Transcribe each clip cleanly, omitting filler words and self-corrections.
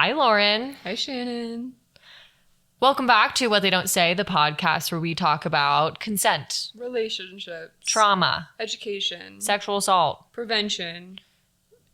Hi, Lauren. Hi, Shannon. Welcome back to What They Don't Say, the podcast where we talk about consent, Relationships, trauma, education, sexual assault, prevention,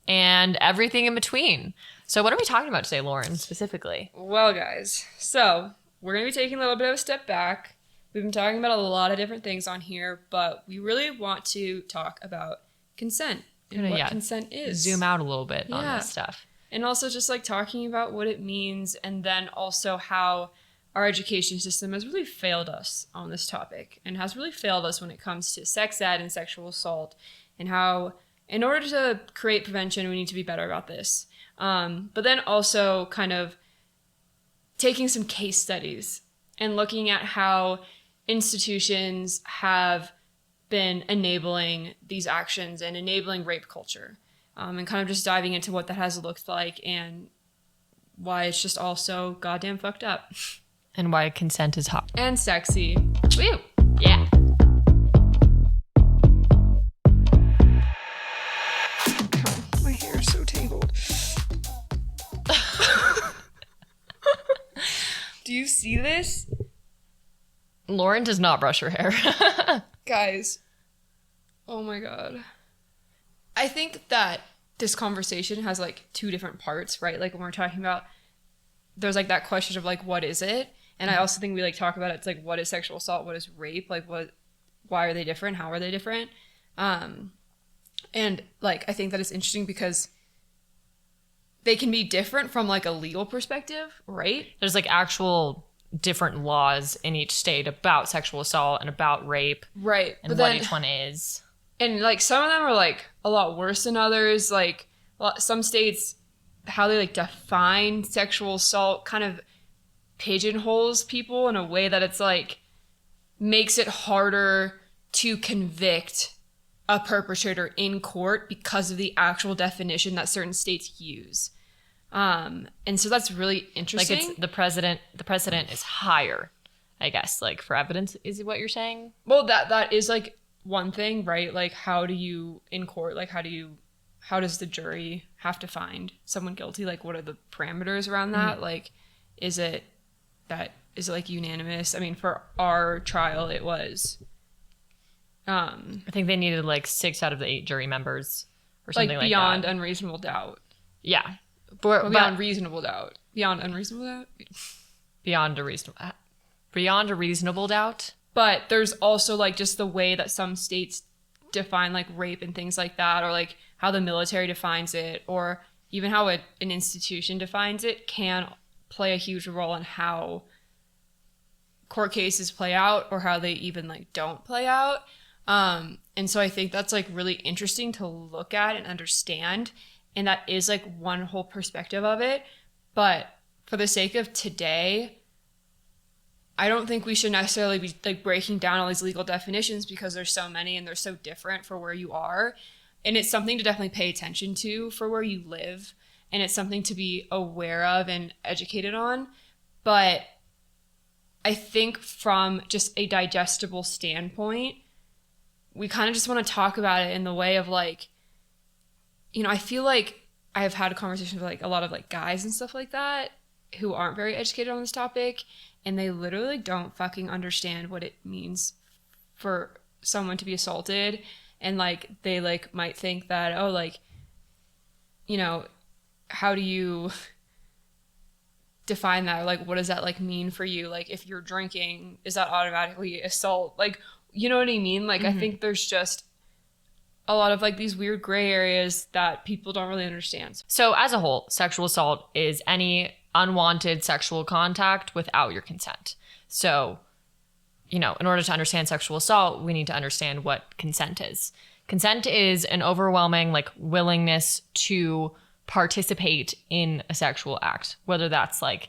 and everything in between. So what are we talking about today, Lauren, specifically? Well, guys, so we're going to be taking a little bit of a step back. We've been talking about a lot of different things on here, but we really want to talk about consent and what consent is. Zoom out a little bit on this stuff. And also just like talking about what it means, and then also how our education system has really failed us on this topic and has really failed us when it comes to sex ed and sexual assault, and how in order to create prevention, we need to be better about this. But then also kind of taking some case studies and looking at how institutions have been enabling these actions and enabling rape culture, and kind of just diving into what that has looked like and why it's just all so goddamn fucked up. And why consent is hot. And sexy. Woo! Yeah. My hair is so tangled. Do you see this? Lauren does not brush her hair. Guys. Oh my god. I think that this conversation has like two different parts, right? Like when we're talking about, there's like that question of like, what is it? And I also think we like talk about it. It's like, what is sexual assault? What is rape? Like why are they different? How are they different? And like, I think that it's interesting because they can be different from like a legal perspective, right? There's like actual different laws in each state about sexual assault and about rape. Right. And what each one is. And like some of them are like a lot worse than others. Like some states, how they like define sexual assault kind of pigeonholes people in a way that it's like makes it harder to convict a perpetrator in court because of the actual definition that certain states use. And so that's really interesting. Like it's the precedent is higher, I guess, like for evidence, is what you're saying? Well, that is like one thing, right? Like how do you in court, like how does the jury have to find someone guilty? Like what are the parameters around that? Mm-hmm. Like is it like unanimous? I mean, for our trial it was I think they needed like 6 out of the 8 jury members or something like that. Beyond unreasonable doubt. Yeah. Beyond reasonable doubt. Beyond unreasonable doubt? Beyond a reasonable doubt. But there's also like just the way that some states define like rape and things like that, or like how the military defines it, or even how an institution defines it can play a huge role in how court cases play out or how they even like don't play out. And so I think that's like really interesting to look at and understand. And that is like one whole perspective of it. But for the sake of today, I don't think we should necessarily be like breaking down all these legal definitions because there's so many and they're so different for where you are. And it's something to definitely pay attention to for where you live. And it's something to be aware of and educated on. But I think from just a digestible standpoint, we kind of just want to talk about it in the way of like, you know, I feel like I have had a conversation with like a lot of like guys and stuff like that who aren't very educated on this topic, and they literally don't fucking understand what it means for someone to be assaulted. And like they like might think that, oh, like, you know, how do you define that? Or like, what does that like mean for you? Like if you're drinking, is that automatically assault? Like, you know what I mean? Like, mm-hmm. I think there's just a lot of like these weird gray areas that people don't really understand. So as a whole, sexual assault is any unwanted sexual contact without your consent. So, you know, in order to understand sexual assault, we need to understand what consent is. Consent is an overwhelming like willingness to participate in a sexual act, whether that's like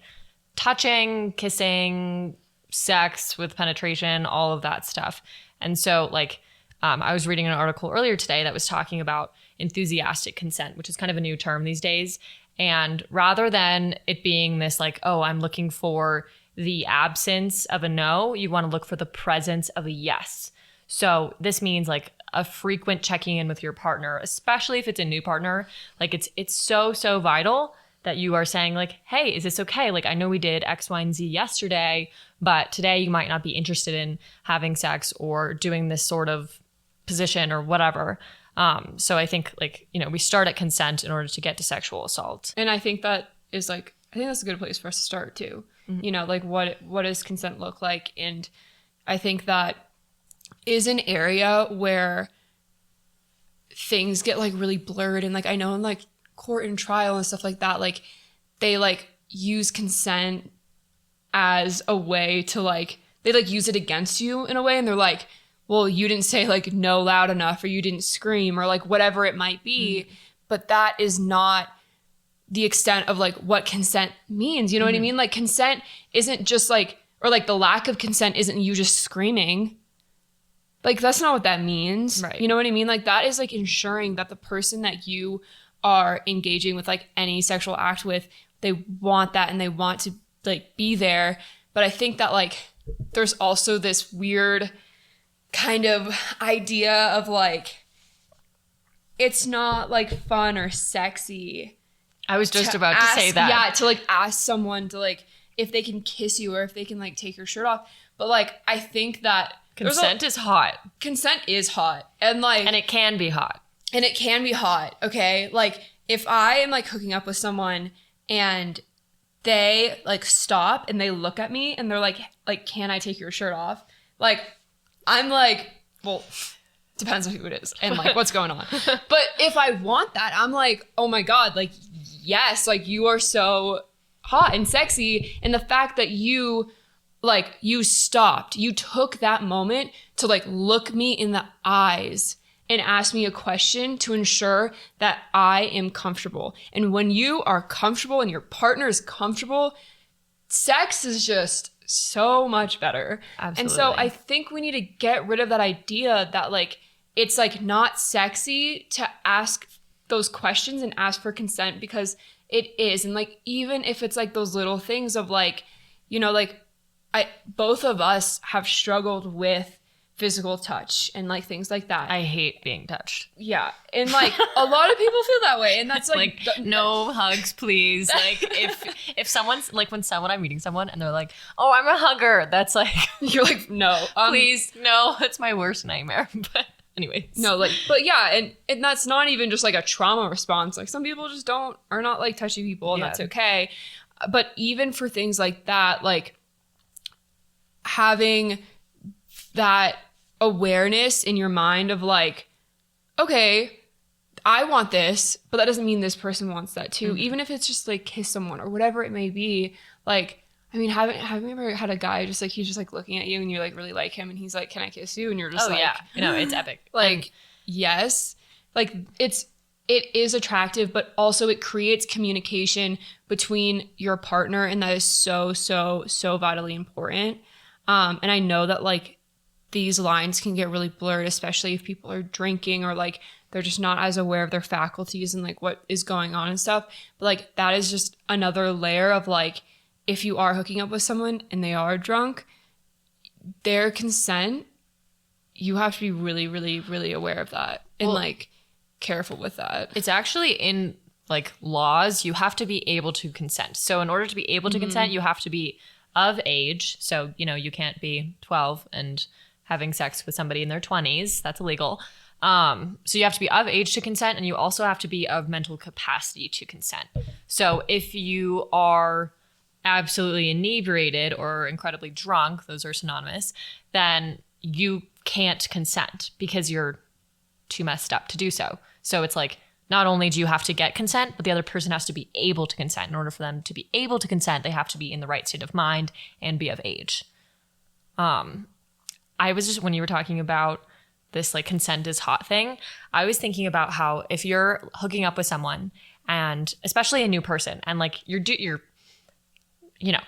touching, kissing, sex with penetration, all of that stuff. And so like I was reading an article earlier today that was talking about enthusiastic consent, which is kind of a new term these days. And rather than it being this like, oh, I'm looking for the absence of a no, you want to look for the presence of a yes. So this means like a frequent checking in with your partner, especially if it's a new partner. Like it's so vital that you are saying like, hey, is this okay? Like, I know we did X, Y, and Z yesterday, but today you might not be interested in having sex or doing this sort of position or whatever. So I think like, you know, we start at consent in order to get to sexual assault. And I think that is like, I think that's a good place for us to start too. You know, like what does consent look like? And I think that is an area where things get like really blurred. And like, I know in like court and trial and stuff like that, like they like use consent as a way to like, they like use it against you in a way. And they're like, well, you didn't say like no loud enough, or you didn't scream, or like whatever it might be. But that is not the extent of like what consent means. You know what I mean? Like consent isn't just like, or like the lack of consent isn't you just screaming. Like that's not what that means. Right. You know what I mean? Like that is like ensuring that the person that you are engaging with like any sexual act with, they want that and they want to like be there. But I think that like there's also this weird kind of idea of like, it's not like fun or sexy. I was just about to say that. Yeah, to like ask someone to like if they can kiss you or if they can like take your shirt off. But like I think that consent is hot. Consent is hot. And like, and it can be hot. And it can be hot. Okay. Like if I am like hooking up with someone and they like stop and they look at me and they're like, can I take your shirt off? Like, I'm like, well, depends on who it is and like what's going on. But if I want that, I'm like, oh my God, like, yes, like you are so hot and sexy. And the fact that you stopped, you took that moment to like look me in the eyes and ask me a question to ensure that I am comfortable. And when you are comfortable and your partner is comfortable, sex is just so much better. Absolutely. And so I think we need to get rid of that idea that like, it's like not sexy to ask those questions and ask for consent, because it is. And like, even if it's like those little things of like, you know, like both of us have struggled with physical touch and like things like that. I hate being touched. Yeah. And like a lot of people feel that way. And that's like, no hugs, please. Like if someone's like, when I'm meeting someone and they're like, oh, I'm a hugger, that's like, you're like, no, please. No, it's my worst nightmare. But anyways. No, like, but yeah. And that's not even just like a trauma response. Like some people just are not like touchy people, and that's okay. But even for things like that, like having that awareness in your mind of like, okay, I want this, but that doesn't mean this person wants that too. Mm-hmm. Even if it's just like kiss someone or whatever it may be. Like, I mean, haven't you ever had a guy just like, he's just like looking at you and you like really like him and he's like, can I kiss you? And you're just yeah, you know, it's epic. Like, yes, like it is attractive, but also it creates communication between your partner, and that is so, so, so vitally important. And I know that like these lines can get really blurred, especially if people are drinking or like they're just not as aware of their faculties and like what is going on and stuff. But like that is just another layer of like, if you are hooking up with someone and they are drunk, their consent, you have to be really, really, really aware of that and like careful with that. It's actually in like laws, you have to be able to consent. So in order to be able to consent, you have to be of age. So, you know, you can't be 12 and having sex with somebody in their 20s. That's illegal. So you have to be of age to consent, and you also have to be of mental capacity to consent. So if you are absolutely inebriated or incredibly drunk, those are synonymous, then you can't consent because you're too messed up to do so. So it's like, not only do you have to get consent, but the other person has to be able to consent. In order for them to be able to consent, they have to be in the right state of mind and be of age. I was just, when you were talking about this like consent is hot thing, I was thinking about how if you're hooking up with someone, and especially a new person, and like you're you know,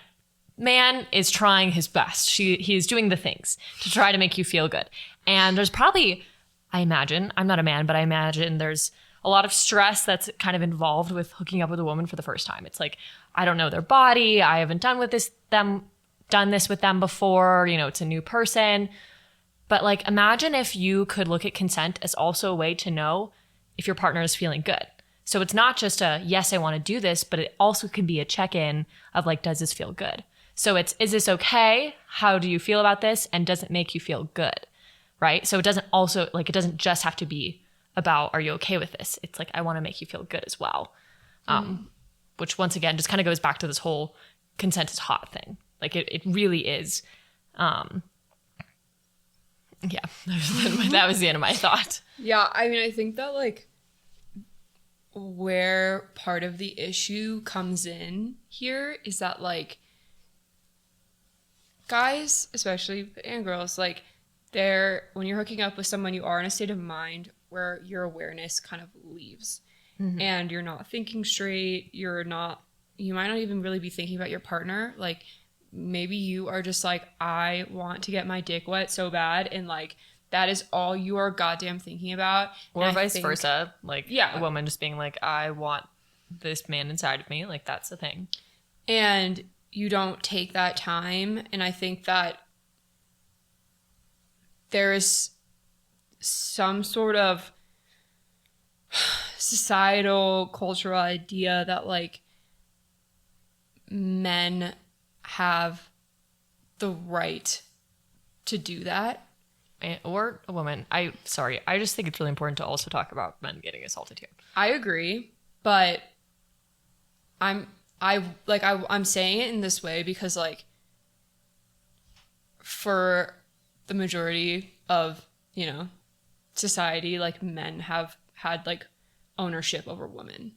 man is trying his best. He is doing the things to try to make you feel good. And there's probably, I imagine, I'm not a man, but I imagine there's a lot of stress that's kind of involved with hooking up with a woman for the first time. It's like, I don't know their body. I haven't done this with them before. You know, it's a new person. But like, imagine if you could look at consent as also a way to know if your partner is feeling good. So it's not just a, yes, I want to do this, but it also can be a check-in of like, does this feel good? So it's, is this okay? How do you feel about this? And does it make you feel good? Right? So it doesn't also, like, it doesn't just have to be about, are you okay with this? It's like, I want to make you feel good as well. Which once again, just kind of goes back to this whole consent is hot thing. Like it really is. Yeah, that was the end of my thought. Yeah, I mean, I think that like where part of the issue comes in here is that like guys, especially, and girls, like when you're hooking up with someone, you are in a state of mind where your awareness kind of leaves. Mm-hmm. And you're not thinking straight. You might not even really be thinking about your partner. Like maybe you are just like, I want to get my dick wet so bad. And like, that is all you are goddamn thinking about. Or vice versa. Like a woman just being like, I want this man inside of me. Like that's the thing. And you don't take that time. And I think that there is some sort of societal, cultural idea that like men have the right to do that. Or a woman. I just think it's really important to also talk about men getting assaulted here. I agree, but I'm saying it in this way because like for the majority of, society, like men have had like ownership over women.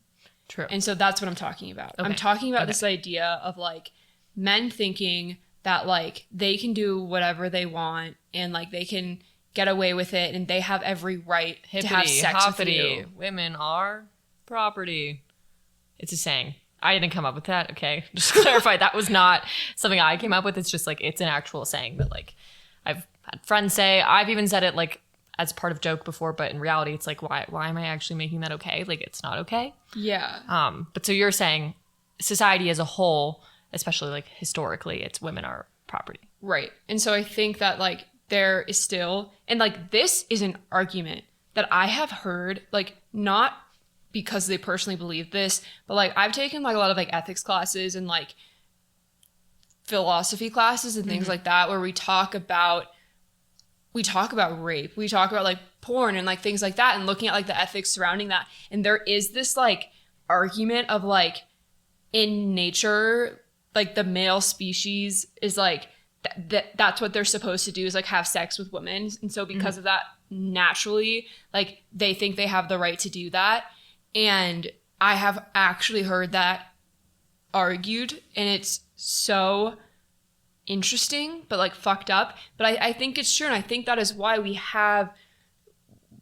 True. And so that's what I'm talking about. Okay. I'm talking about this idea of like men thinking that like they can do whatever they want and like they can get away with it and they have every right to have sex with you. Women are property. It's a saying. I didn't come up with that. Okay. Just clarify. That was not something I came up with. It's just like, it's an actual saying that like I've had friends say. I've even said it like as part of joke before, but in reality, it's like, why am I actually making that okay? Like, it's not okay. Yeah. But so you're saying society as a whole, especially like historically, it's women are property. Right. And so I think that like there is still, and like this is an argument that I have heard, like not because they personally believe this, but like I've taken like a lot of like ethics classes and like philosophy classes and things like that, where we talk about rape, we talk about like porn and like things like that and looking at like the ethics surrounding that. And there is this like argument of like in nature, like the male species is like that's what they're supposed to do, is like have sex with women. And so because of that, naturally, like they think they have the right to do that. And I have actually heard that argued, and it's so interesting, but like fucked up. But I think it's true. And I think that is why we have,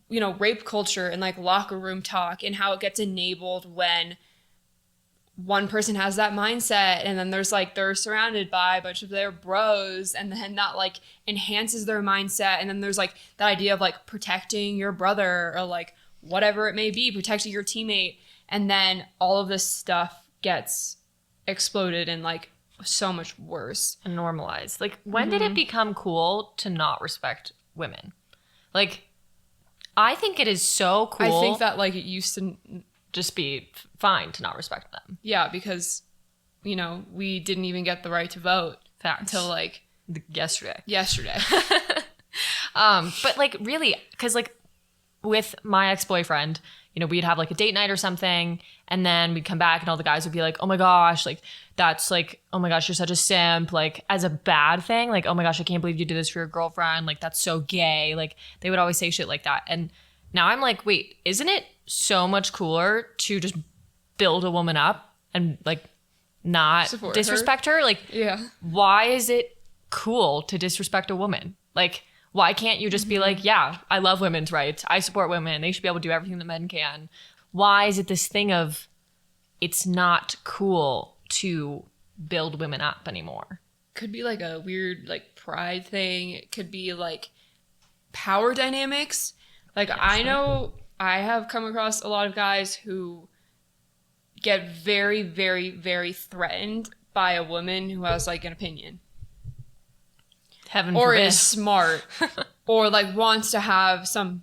rape culture and like locker room talk and how it gets enabled when one person has that mindset and then there's like they're surrounded by a bunch of their bros and then that like enhances their mindset. And then there's like that idea of like protecting your brother or like whatever it may be, protecting your teammate. And then all of this stuff gets exploded and like so much worse. And normalized. Like when did it become cool to not respect women? Like I think it is so cool. I think that like it used to just be fine to not respect them. Yeah, because we didn't even get the right to vote until like yesterday. But like really, because like with my ex-boyfriend, we'd have like a date night or something, and then we'd come back and all the guys would be like, oh my gosh, like that's like, oh my gosh, you're such a simp, like as a bad thing, like, oh my gosh, I can't believe you did this for your girlfriend, like that's so gay. Like they would always say shit like that. And now I'm like, wait, isn't it so much cooler to just build a woman up and like not support disrespect her? Like, yeah, why is it cool to disrespect a woman? Like, why can't you just be like, yeah, I love women's rights, I support women, they should be able to do everything that men can? Why is it this thing of it's not cool to build women up anymore? Could be like a weird like pride thing. It could be like power dynamics. Like yes, I know I have come across a lot of guys who get very, very, very threatened by a woman who has like an opinion. Heaven or forbid. Is smart or like wants to have some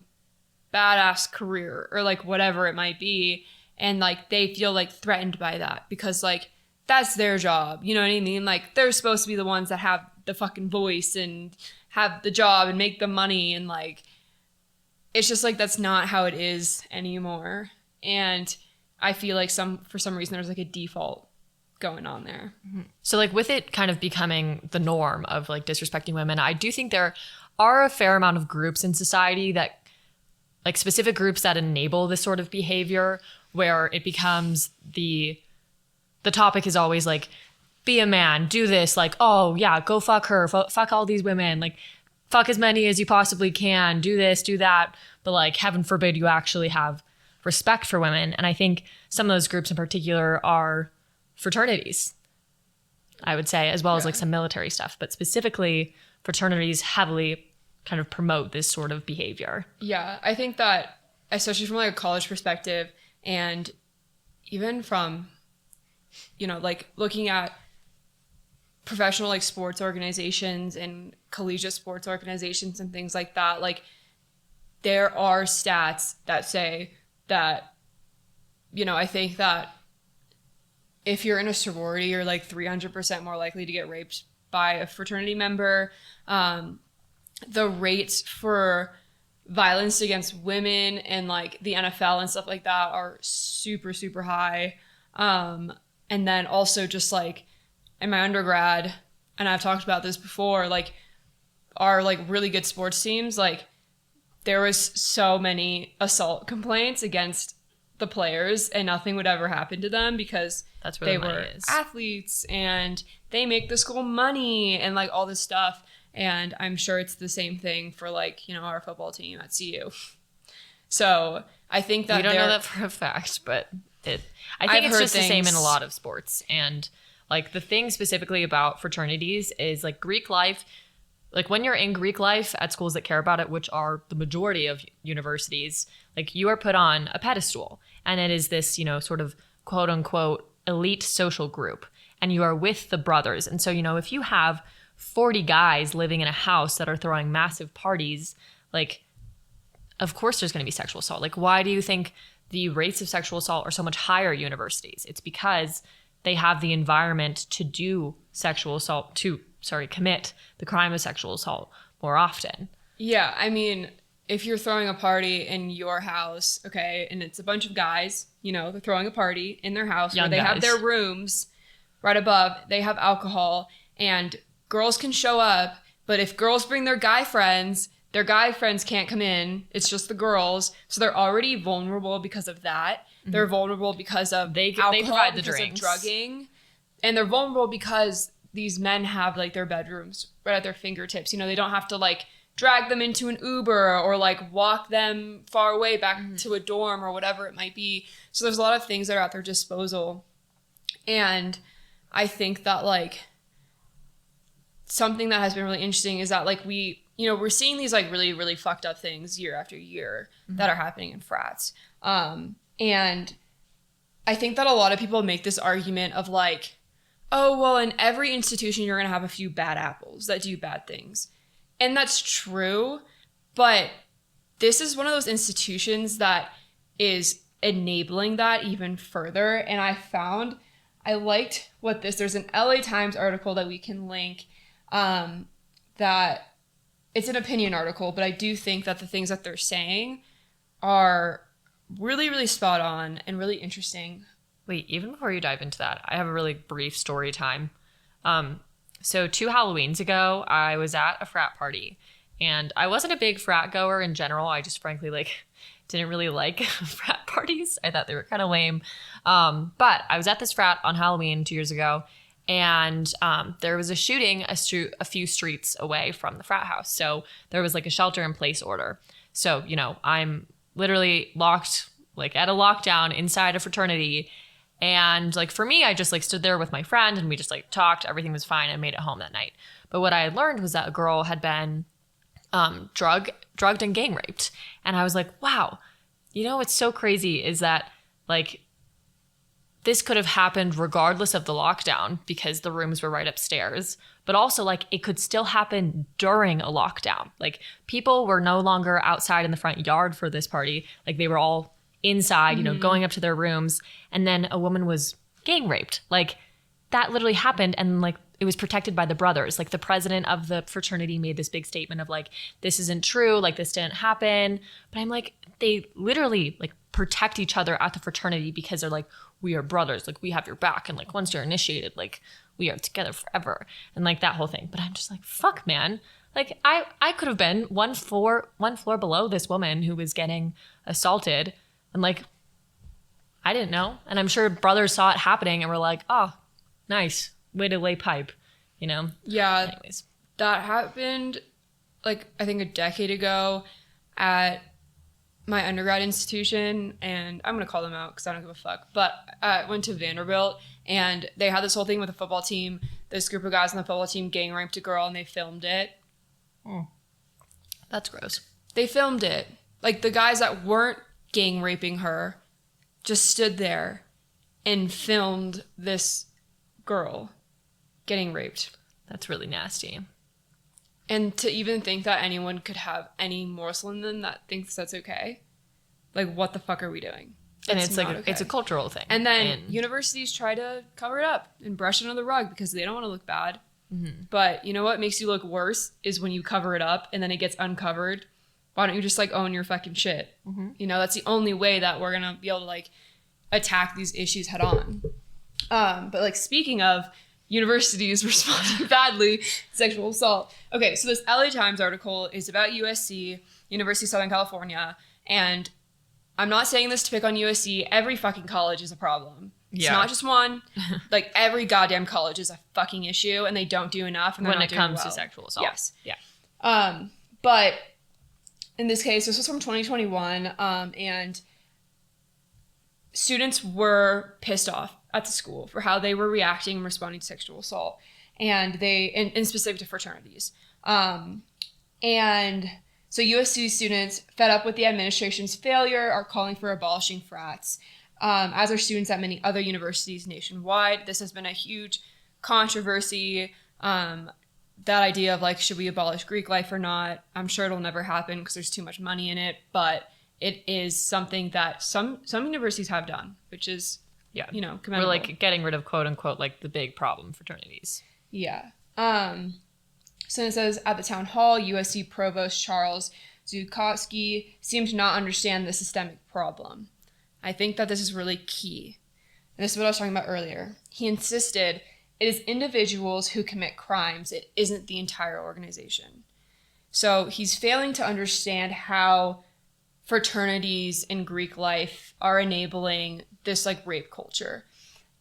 badass career or like whatever it might be. and like they feel like threatened by that because like that's their job, you know what I mean? Like they're supposed to be the ones that have the fucking voice and have the job and make the money, and like it's just like that's not how it is anymore. And I feel like for some reason there's like a default going on there. So like with it kind of becoming the norm of like disrespecting women, I do think there are a fair amount of groups in society that like specific groups that enable this sort of behavior where it becomes the topic is always like, be a man, do this, like, oh yeah, go fuck her, fuck all these women, like fuck as many as you possibly can, do this, do that. But like, heaven forbid you actually have respect for women. And I think some of those groups in particular are fraternities, I would say, as well as like some military stuff. But specifically, fraternities heavily kind of promote this sort of behavior. Yeah, I think that, especially from like a college perspective, and even from, you know, like looking at professional like sports organizations and collegiate sports organizations and things like that, like there are stats that say that, you know, I think that if you're in a sorority, you're like 300% more likely to get raped by a fraternity member. The rates for violence against women and like the NFL and stuff like that are super, super high. And then also just like in my undergrad, and I've talked about this before, like our like really good sports teams, like there was so many assault complaints against the players and nothing would ever happen to them because that's where they the money were is. Athletes and they make the school money and like all this stuff. And I'm sure it's the same thing for like, you know, our football team at CU. So I think that we don't know that for a fact, but I think it's just the same in a lot of sports. And like the thing specifically about fraternities is like Greek life, like when you're in Greek life at schools that care about it, which are the majority of universities, like you are put on a pedestal and it is this, you know, sort of quote unquote elite social group and you are with the brothers. And so, you know, if you have 40 guys living in a house that are throwing massive parties, like of course there's going to be sexual assault. Like why do you think the rates of sexual assault are so much higher at universities? It's because they have the environment to do sexual assault, commit the crime of sexual assault more often. Yeah, I mean, if you're throwing a party in your house, okay, and it's a bunch of guys, you know, they're throwing a party in their house where they have their rooms right above, they have alcohol, and girls can show up, but if girls bring their guy friends can't come in. It's just the girls. So they're already vulnerable because of that. Mm-hmm. They're vulnerable because of alcohol, they provide the drinks, of drugging. And they're vulnerable because these men have like their bedrooms right at their fingertips. You know, they don't have to like drag them into an Uber or like walk them far away back to a dorm or whatever it might be. So there's a lot of things that are at their disposal. And I think that like something that has been really interesting is that like we're seeing these like really, really fucked up things year after year that are happening in frats. And I think that a lot of people make this argument of like, oh, well, in every institution, you're going to have a few bad apples that do bad things. And that's true. But this is one of those institutions that is enabling that even further. And I liked there's an LA Times article that we can link that it's an opinion article, but I do think that the things that they're saying are really, really spot on and really interesting. Wait, even before you dive into that, I have a really brief story time. So 2 Halloweens ago, I was at a frat party and I wasn't a big frat goer in general. I just frankly didn't really like frat parties. I thought they were kind of lame. But I was at this frat on Halloween 2 years ago. And there was a shooting a few streets away from the frat house. So there was like a shelter in place order. So, you know, I'm literally locked, like at a lockdown inside a fraternity. And like for me, I just like stood there with my friend and we just like talked. Everything was fine. I made it home that night. But what I had learned was that a girl had been drugged and gang raped. And I was like, wow, you know, what's so crazy is that like this could have happened regardless of the lockdown because the rooms were right upstairs, but also like it could still happen during a lockdown. Like people were no longer outside in the front yard for this party. Like they were all inside, going up to their rooms, and then a woman was gang raped. Like, that literally happened, and like it was protected by the brothers. Like, the president of the fraternity made this big statement of like, this isn't true, like this didn't happen. But I'm like, they literally like protect each other at the fraternity because they're like, we are brothers, like we have your back, and like once you're initiated, like we are together forever, and like that whole thing. But I'm just like, fuck, man. Like, I could have been one floor below this woman who was getting assaulted, and like, I didn't know. And I'm sure brothers saw it happening and were like, oh, nice way to lay pipe, Yeah. Anyways, that happened like I think a decade ago at my undergrad institution, and I'm gonna call them out because I don't give a fuck. But I went to Vanderbilt, and they had this whole thing with the football team. This group of guys on the football team gang raped a girl, and they filmed it. That's gross. They filmed it. Like, the guys that weren't gang raping her just stood there and filmed this girl getting raped. That's really nasty. And to even think that anyone could have any morsel in them that thinks that's okay. Like, what the fuck are we doing? And it's like, okay. It's a cultural thing. And then universities try to cover it up and brush it under the rug because they don't want to look bad. Mm-hmm. But you know what makes you look worse is when you cover it up and then it gets uncovered. Why don't you just like own your fucking shit? Mm-hmm. That's the only way that we're gonna be able to like attack these issues head on. But like, speaking of universities responding badly to sexual assault. Okay, so this LA Times article is about USC, University of Southern California, and I'm not saying this to pick on USC. Every fucking college is a problem. It's not just one. Like, every goddamn college is a fucking issue, and they don't do enough. And when it comes to sexual assault. Yes. Yeah. But in this case, this was from 2021, and students were pissed off at the school for how they were reacting and responding to sexual assault, and they, in specific to fraternities. And so USC students, fed up with the administration's failure, are calling for abolishing frats, as are students at many other universities nationwide. This has been a huge controversy. That idea of like, should we abolish Greek life or not? I'm sure it'll never happen because there's too much money in it, but it is something that some universities have done, which is, commendable. We're like getting rid of quote unquote like the big problem fraternities. Yeah. So it says, at the town hall, USC Provost Charles Zukowski seemed to not understand the systemic problem. I think that this is really key. And this is what I was talking about earlier. He insisted it is individuals who commit crimes. It isn't the entire organization. So he's failing to understand how fraternities in Greek life are enabling this like rape culture.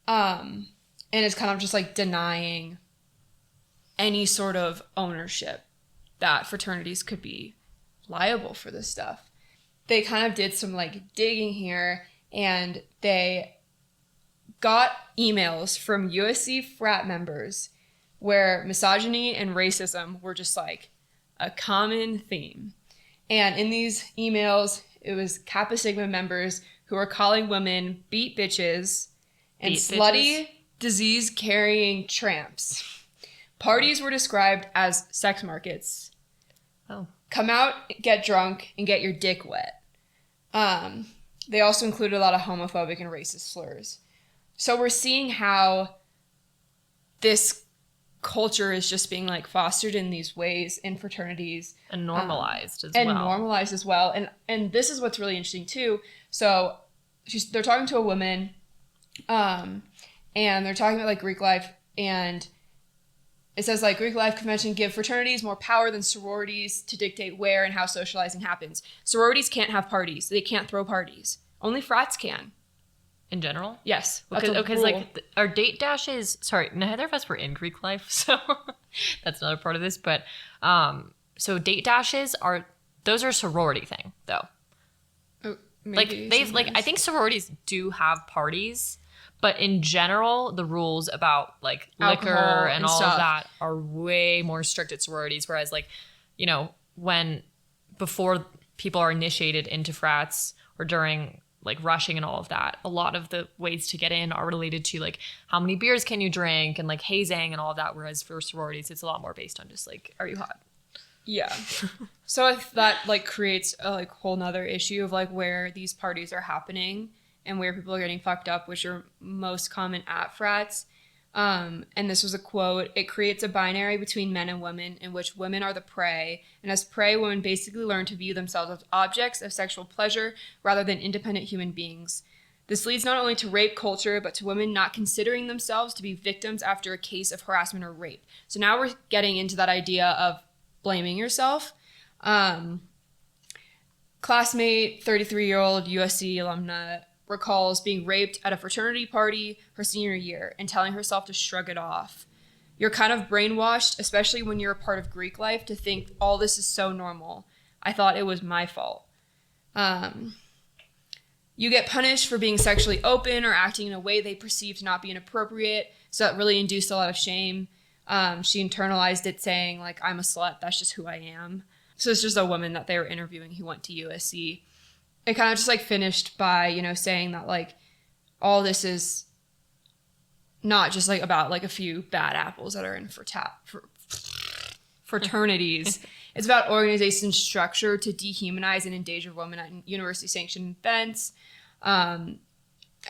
And it's kind of just like denying any sort of ownership that fraternities could be liable for this stuff. They kind of did some like digging here, and they got emails from USC frat members where misogyny and racism were just like a common theme. And in these emails, it was Kappa Sigma members who were calling women beat bitches and slutty, disease-carrying tramps. Parties were described as sex markets. Oh. Come out, get drunk, and get your dick wet. They also included a lot of homophobic and racist slurs. So we're seeing how this culture is just being like fostered in these ways in fraternities. And normalized as well. And this is what's really interesting too. So they're talking to a woman, and they're talking about like Greek life, and it says like Greek life convention give fraternities more power than sororities to dictate where and how socializing happens. Sororities can't have parties. They can't throw parties. Only frats can. In general? Yes. Because like our date dashes, sorry, neither of us were in Greek life, so that's another part of this. But so date dashes those are a sorority thing though. Oh, like they've like I think sororities do have parties, but in general the rules about like alcohol liquor and all stuff. of that are way more strict at sororities. Whereas like, before people are initiated into frats or during like rushing and all of that, a lot of the ways to get in are related to like how many beers can you drink and like hazing and all of that, whereas for sororities it's a lot more based on just like, are you hot? Yeah. So if that like creates a like whole nother issue of like where these parties are happening and where people are getting fucked up, which are most common at frats. And this was a quote: "It creates a binary between men and women in which women are the prey. And as prey, women basically learn to view themselves as objects of sexual pleasure rather than independent human beings. This leads not only to rape culture, but to women not considering themselves to be victims after a case of harassment or rape." So now we're getting into that idea of blaming yourself. Classmate, 33-year-old USC alumna, recalls being raped at a fraternity party her senior year and telling herself to shrug it off. "You're kind of brainwashed, especially when you're a part of Greek life, to think all this is so normal. I thought it was my fault." You get punished for being sexually open or acting in a way they perceive to not be inappropriate. So that really induced a lot of shame. She internalized it, saying, like, "I'm a slut. That's just who I am." So it's just a woman that they were interviewing who went to USC. It kind of just like finished by, you know, saying that like all this is not just like about like a few bad apples that are in fraternities. It's about organization structure to dehumanize and endanger women at university sanctioned events. And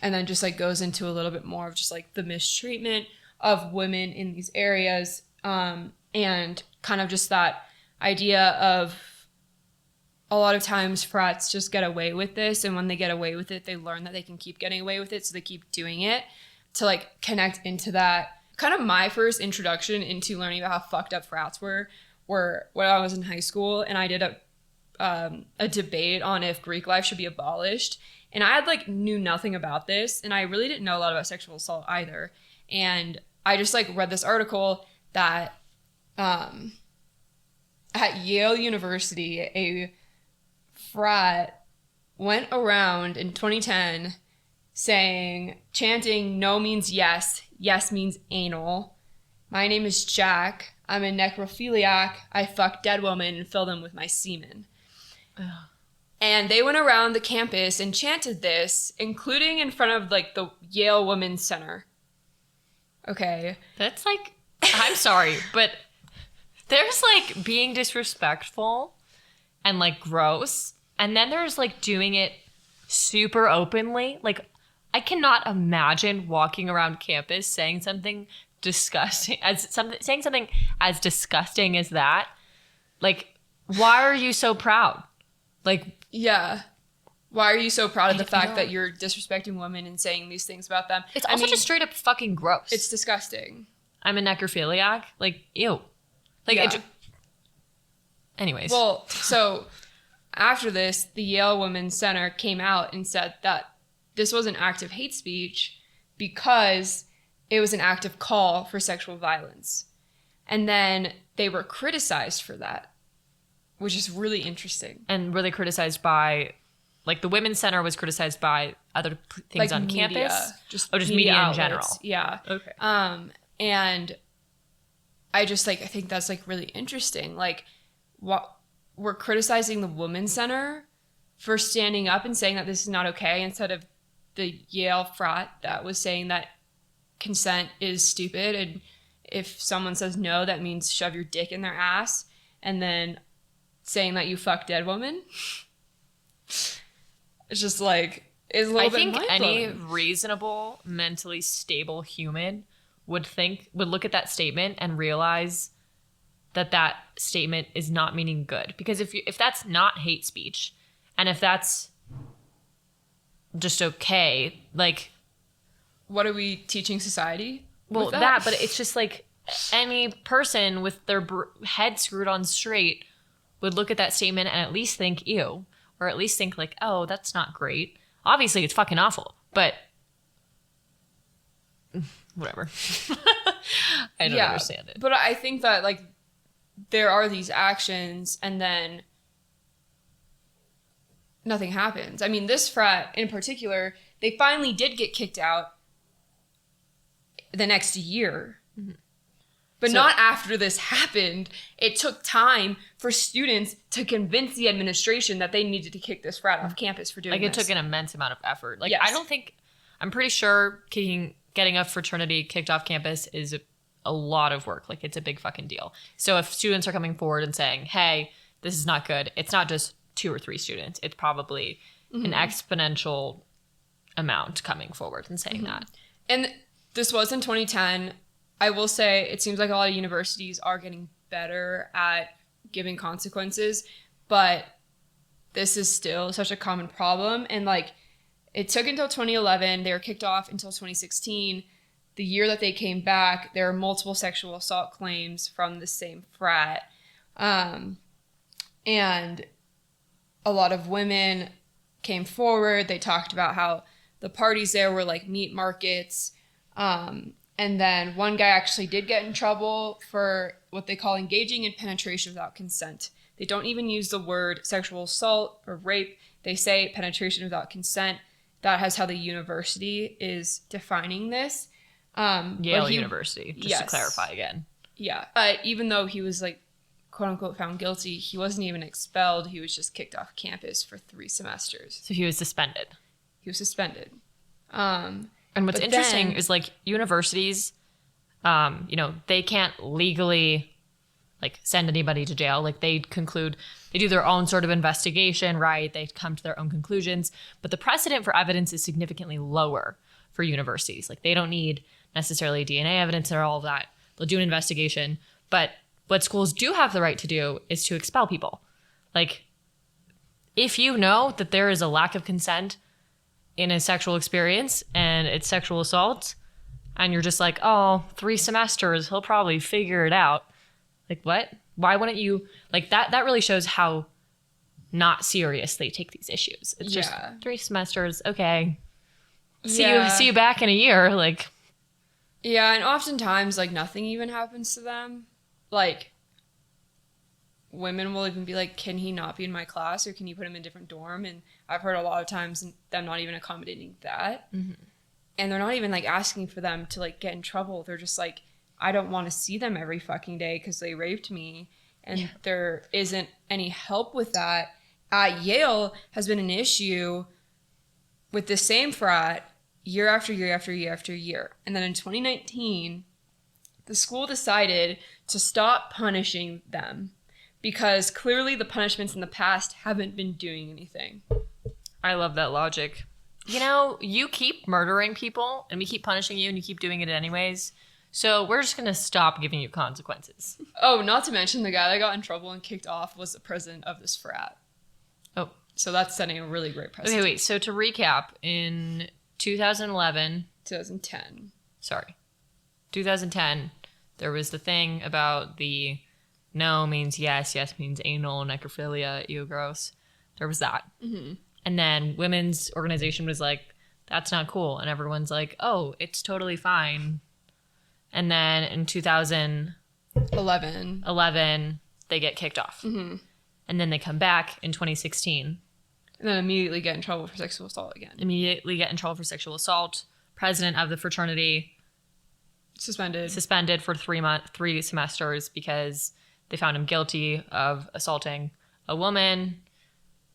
then just like goes into a little bit more of just like the mistreatment of women in these areas. And kind of just that idea of a lot of times frats just get away with this, and when they get away with it, they learn that they can keep getting away with it, so they keep doing it to like connect into that. Kind of my first introduction into learning about how fucked up frats were when I was in high school, and I did a debate on if Greek life should be abolished, and I had like knew nothing about this, and I really didn't know a lot about sexual assault either, and I just like read this article that at Yale University, a frat went around in 2010 chanting, "No means yes, yes means anal. My name is Jack. I'm a necrophiliac. I fuck dead women and fill them with my semen." Ugh. And they went around the campus and chanted this, including in front of like the Yale Women's Center. Okay. That's like, I'm sorry, but there's like being disrespectful and like gross, and then there's like doing it super openly. Like, I cannot imagine walking around campus saying something disgusting saying something as disgusting as that. Like, why are you so proud? Like, yeah, why are you so proud of the fact that you're disrespecting women and saying these things about them? It's also just straight up fucking gross. It's disgusting. I'm a necrophiliac. Like, ew. Like, yeah. Anyways. Well, so after this, the Yale Women's Center came out and said that this was an act of hate speech because it was an active call for sexual violence. And then they were criticized for that, which is really interesting. And were they criticized by, like, the Women's Center was criticized by other things like on media, campus? Just media outlets. In general? Yeah. Okay. And I just, like, I think that's, like, really interesting. Like, we're criticizing the Women's Center for standing up and saying that this is not okay, instead of the Yale frat that was saying that consent is stupid, and if someone says no, that means shove your dick in their ass, and then saying that you fuck dead women. It's just like, it's a little bit mind-blowing. I think any reasonable, mentally stable human would look at that statement and realize that that statement is not meaning good. Because if that's not hate speech, and if that's just okay, like, what are we teaching society? Well, that, but it's just like any person with their head screwed on straight would look at that statement and at least think, ew, or at least think like, oh, that's not great. Obviously, it's fucking awful, but whatever. I don't understand it. But I think that, like, there are these actions and then nothing happens. I mean, this frat in particular, they finally did get kicked out the next year. Mm-hmm. But not after this happened. It took time for students to convince the administration that they needed to kick this frat off campus for doing this. Like, it took an immense amount of effort. Like, yes. I'm pretty sure getting a fraternity kicked off campus is a lot of work. Like, it's a big fucking deal. So if students are coming forward and saying, hey, this is not good, it's not just 2 or 3 students. It's probably an exponential amount coming forward and saying that. And this was in 2010. I will say it seems like a lot of universities are getting better at giving consequences, but this is still such a common problem. And like, it took until 2011. They were kicked off until 2016. The year that they came back, there were multiple sexual assault claims from the same frat. And a lot of women came forward. They talked about how the parties there were like meat markets. And then one guy actually did get in trouble for what they call engaging in penetration without consent. They don't even use the word sexual assault or rape. They say penetration without consent. That has how the university is defining this. Yale University, just to clarify again. Yeah. But even though he was like, quote unquote, found guilty, he wasn't even expelled. He was just kicked off campus for 3 semesters. So he was suspended. And what's interesting is like universities, they can't legally like send anybody to jail. Like they do their own sort of investigation, right? They come to their own conclusions, but the precedent for evidence is significantly lower for universities. Like they don't need necessarily DNA evidence or all of that. They'll do an investigation, but what schools do have the right to do is to expel people. Like if you know that there is a lack of consent in a sexual experience and it's sexual assault and you're just like, oh, 3 semesters, he'll probably figure it out. Like what? Why wouldn't you like that? That really shows how not serious they take these issues. It's just 3 semesters. Okay. See you back in a year. Like, yeah. And oftentimes like nothing even happens to them. Like women will even be like, can he not be in my class or can you put him in a different dorm? And I've heard a lot of times them not even accommodating that. Mm-hmm. And they're not even like asking for them to like get in trouble. They're just like, I don't want to see them every fucking day because they raped me. And there isn't any help with that. At Yale has been an issue with the same frat year after year after year after year. And then in 2019, the school decided to stop punishing them because clearly the punishments in the past haven't been doing anything. I love that logic. You keep murdering people and we keep punishing you and you keep doing it anyways. So we're just going to stop giving you consequences. Oh, not to mention the guy that got in trouble and kicked off was the president of this frat. Oh. So that's setting a really great precedent. Okay, wait. So to recap, in 2010, there was the thing about the no means yes, yes means anal, necrophilia, ew, gross. There was that. Mm-hmm. And then women's organization was like, that's not cool. And everyone's like, oh, it's totally fine. And then in 2011, they get kicked off. Mm-hmm. And then they come back in 2016. And then immediately get in trouble for sexual assault again. President of the fraternity suspended for 3 semesters because they found him guilty of assaulting a woman.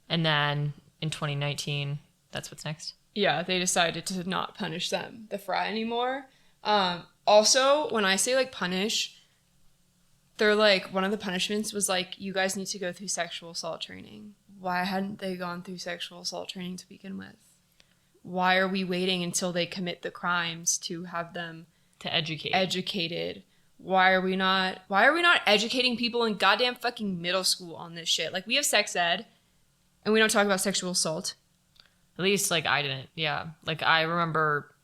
And then in 2019, that's what's next. Yeah, they decided to not punish them, the frat, anymore. Also, when I say like punish, they're like, one of the punishments was like, you guys need to go through sexual assault training. Why hadn't they gone through sexual assault training to begin with? Why are we waiting until they commit the crimes to have them educated? Why are we not educating people in goddamn fucking middle school on this shit? Like we have sex ed and we don't talk about sexual assault. At least like I didn't. Yeah. Like I remember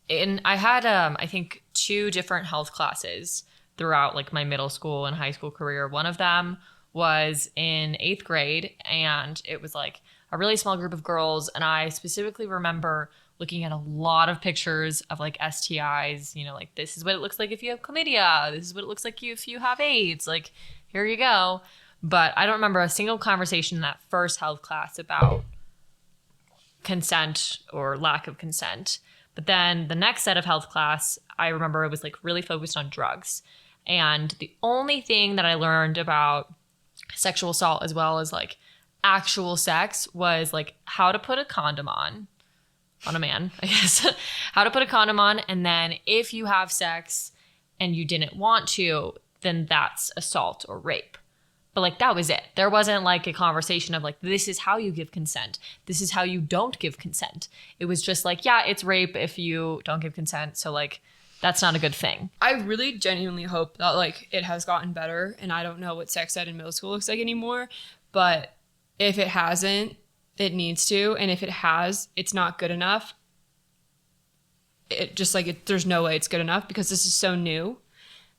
I had I think 2 different health classes throughout like my middle school and high school career. One of them was in 8th grade and it was like a really small group of girls, and I specifically remember looking at a lot of pictures of like STIs, like this is what it looks like if you have chlamydia, this is what it looks like if you have AIDS, like here you go. But I don't remember a single conversation in that first health class about consent or lack of consent. But then the next set of health class, I remember it was like really focused on drugs. And the only thing that I learned about sexual assault as well as like actual sex was like how to put a condom on a man, I guess. How to put a condom on, and then if you have sex and you didn't want to, then that's assault or rape. But like, that was it. There wasn't like a conversation of like, this is how you give consent. This is how you don't give consent. It was just like, yeah, it's rape if you don't give consent. So like, that's not a good thing. I really genuinely hope that like it has gotten better, and I don't know what sex ed in middle school looks like anymore, but if it hasn't, it needs to. And if it has, it's not good enough. There's no way it's good enough because this is so new.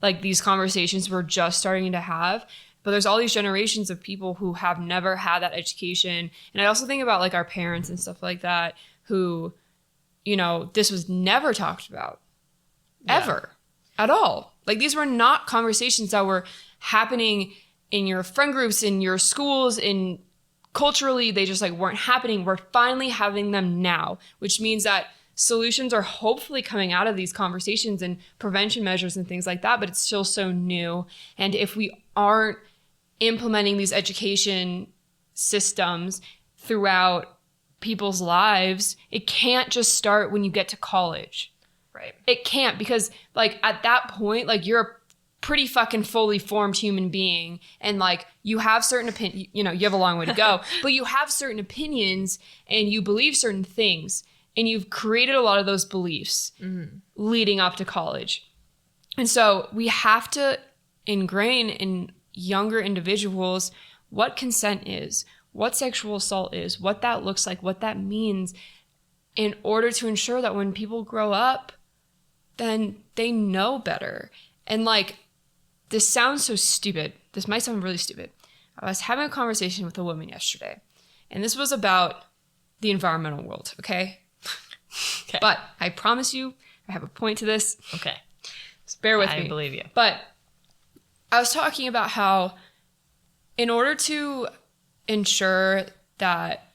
Like, these conversations we're just starting to have, but there's all these generations of people who have never had that education. And I also think about like our parents and stuff like that who, you know, this was never talked about ever at all. Like, these were not conversations that were happening in your friend groups, in your schools, in culturally, they just like weren't happening. We're finally having them now, which means that solutions are hopefully coming out of these conversations and prevention measures and things like that, but it's still so new. And if we aren't implementing these education systems throughout people's lives, it can't just start when you get to college. Right. It can't, because like at that point, like you're a pretty fucking fully formed human being, and like you have certain opinions, you know, you have a long way to go, but you have certain opinions and you believe certain things, and you've created a lot of those beliefs leading up to college. And so we have to ingrain in younger individuals what consent is, what sexual assault is, what that looks like, what that means, in order to ensure that when people grow up, then they know better. And like, this sounds so stupid. This might sound really stupid. I was having a conversation with a woman yesterday, and this was about the environmental world, okay? Okay. But I promise you, I have a point to this. Okay. Just bear with me. I believe you. But I was talking about how in order to ensure that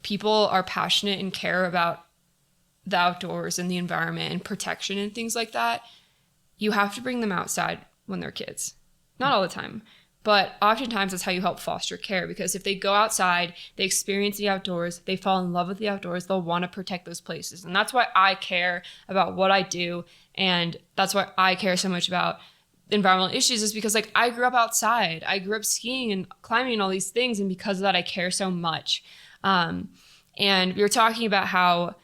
people are passionate and care about the outdoors and the environment and protection and things like that, you have to bring them outside when they're kids. Not all the time, but oftentimes that's how you help foster care, because if they go outside, they experience the outdoors, they fall in love with the outdoors, they'll want to protect those places. And that's why I care about what I do, and that's why I care so much about environmental issues, is because like I grew up outside. I grew up skiing and climbing and all these things, and because of that I care so much. And we were talking about how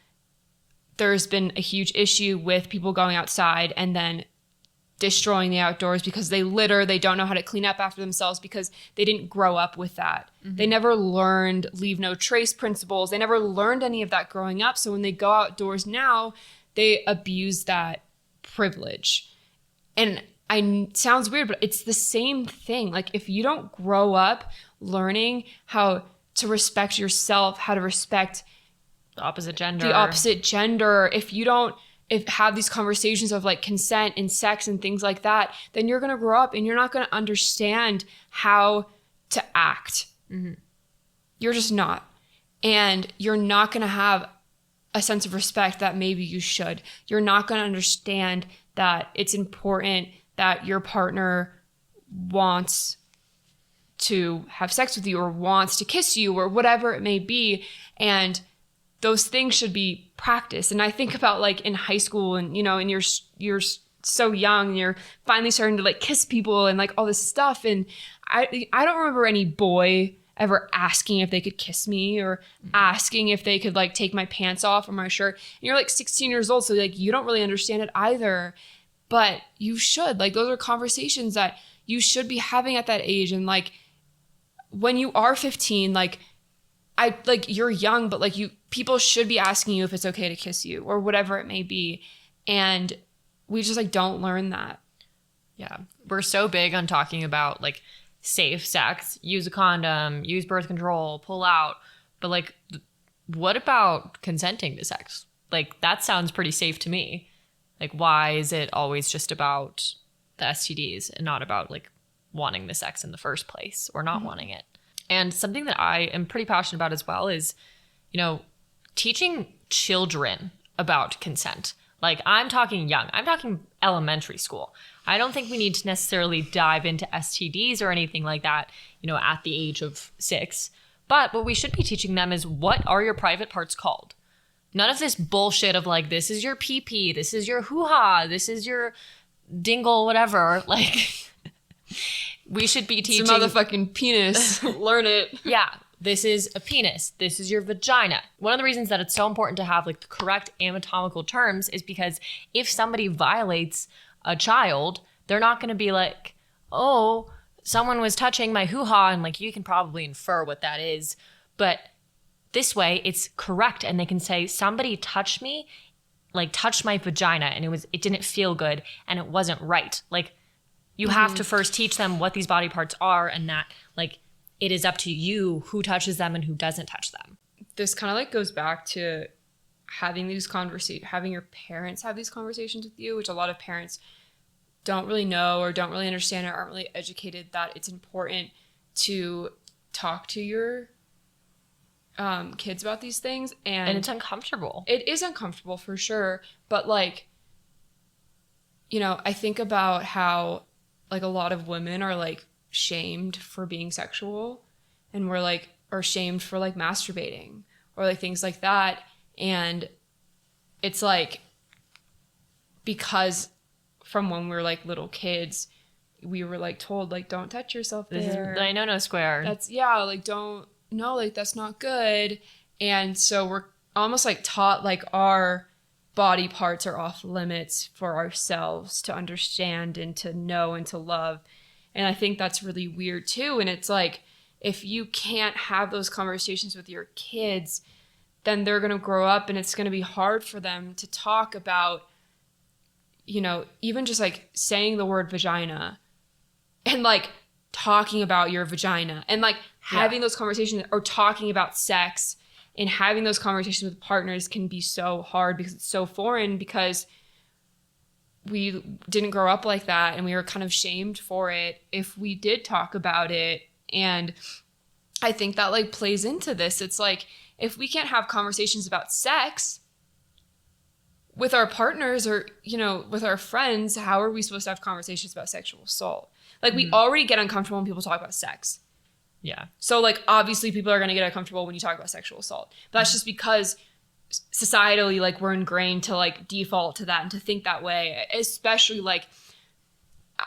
there's been a huge issue with people going outside and then destroying the outdoors because they litter, they don't know how to clean up after themselves because they didn't grow up with that. They never learned leave no trace principles. They never learned any of that growing up. So when they go outdoors now, they abuse that privilege. And sounds weird, but it's the same thing. Like, if you don't grow up learning how to respect yourself, how to respect the opposite gender, if you don't have these conversations of like consent and sex and things like that, then you're going to grow up and you're not going to understand how to act. You're just not. And you're not going to have a sense of respect that maybe you should. You're not going to understand that it's important that your partner wants to have sex with you or wants to kiss you or whatever it may be. And those things should be practiced. And I think about like in high school, and you know, and you're so young and you're finally starting to like kiss people and like all this stuff. And I don't remember any boy ever asking if they could kiss me or asking if they could like take my pants off or my shirt. And you're like 16 years old, so like you don't really understand it either. But you should. Like, those are conversations that you should be having at that age. And like when you are 15, like you're young, but like people should be asking you if it's okay to kiss you or whatever it may be. And we just like don't learn that. Yeah. We're so big on talking about like safe sex, use a condom, use birth control, pull out. But like, what about consenting to sex? Like, that sounds pretty safe to me. Like, why is it always just about the STDs and not about like wanting the sex in the first place or not wanting it? And something that I am pretty passionate about as well is, you know, teaching children about consent. Like, I'm talking young. I'm talking elementary school. I don't think we need to necessarily dive into STDs or anything like that, you know, at the age of 6. But what we should be teaching them is, what are your private parts called? None of this bullshit of like, this is your pee-pee, this is your hoo-ha, this is your dingle, whatever. Like, we should be teaching. It's a motherfucking penis. Learn it. Yeah. This is a penis. This is your vagina. One of the reasons that it's so important to have like the correct anatomical terms is because if somebody violates a child, they're not going to be like, oh, someone was touching my hoo-ha, and like you can probably infer what that is. But this way it's correct, and they can say somebody touched me, like touched my vagina, and it didn't feel good and it wasn't right. Like you have to first teach them what these body parts are, and that like it is up to you who touches them and who doesn't touch them. This kind of like goes back to having your parents have these conversations with you, which a lot of parents don't really know or don't really understand or aren't really educated that it's important to talk to your kids about these things. And it's uncomfortable. It is uncomfortable for sure. But like, you know, I think about how like a lot of women are like shamed for being sexual, and we're like, or shamed for like masturbating or like things like that. And it's like, because from when we were like little kids, we were like told like, don't touch yourself there. This is no square. That's, yeah, like like that's not good. And so we're almost like taught like our body parts are off limits for ourselves to understand and to know and to love. And I think that's really weird too. And it's like, if you can't have those conversations with your kids, then they're going to grow up and it's going to be hard for them to talk about, you know, even just like saying the word vagina and like talking about your vagina and like having those conversations, or talking about sex and having those conversations with partners can be so hard because it's so foreign, because we didn't grow up like that and we were kind of shamed for it if we did talk about it. And I think that like plays into this. It's like, if we can't have conversations about sex with our partners or, you know, with our friends, how are we supposed to have conversations about sexual assault? Like we already get uncomfortable when people talk about sex. Yeah. So like obviously people are going to get uncomfortable when you talk about sexual assault. But that's just because societally, like we're ingrained to like default to that and to think that way, especially like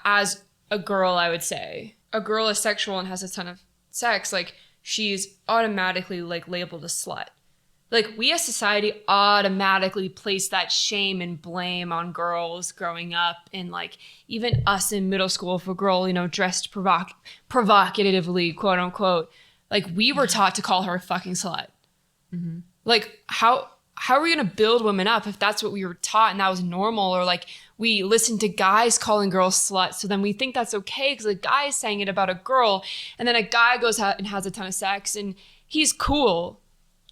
as a girl. I would say a girl is sexual and has a ton of sex, like she's automatically like labeled a slut. Like we as society automatically place that shame and blame on girls growing up, and like even us in middle school, if a girl, you know, dressed provocatively, quote unquote, like we were taught to call her a fucking slut. Mm-hmm. Like how are we going to build women up if that's what we were taught and that was normal? Or like we listen to guys calling girls sluts, so then we think that's okay because a guy is saying it about a girl, and then a guy goes out and has a ton of sex and he's cool